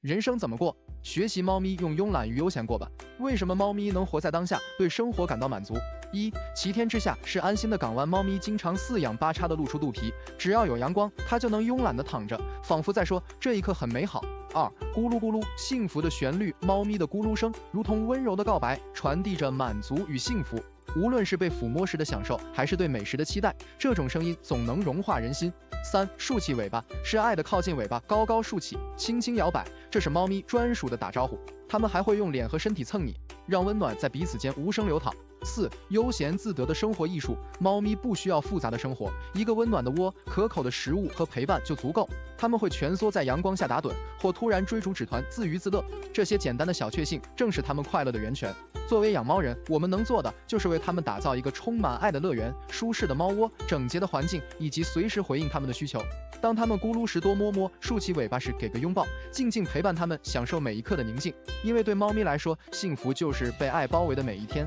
人生怎么过？学习猫咪用慵懒与悠闲过吧。为什么猫咪能活在当下，对生活感到满足？一，齐天之下是安心的港湾，猫咪经常四仰八叉的露出肚皮，只要有阳光，它就能慵懒的躺着，仿佛在说这一刻很美好。二，咕噜咕噜，幸福的旋律，猫咪的咕噜声如同温柔的告白，传递着满足与幸福。无论是被抚摸时的享受，还是对美食的期待，这种声音总能融化人心。三，竖起尾巴，是爱的靠近，尾巴高高竖起，轻轻摇摆，这是猫咪专属的打招呼。它们还会用脸和身体蹭你，让温暖在彼此间无声流淌。四，悠闲自得的生活艺术，猫咪不需要复杂的生活，一个温暖的窝、可口的食物和陪伴就足够。它们会蜷缩在阳光下打盹，或突然追逐纸团自娱自乐。这些简单的小确幸，正是它们快乐的源泉。作为养猫人，我们能做的就是为它们打造一个充满爱的乐园、舒适的猫窝、整洁的环境，以及随时回应它们的需求。当它们咕噜时多摸摸，竖起尾巴时给个拥抱，静静陪伴它们，享受每一刻的宁静。因为对猫咪来说，幸福就是被爱包围的每一天。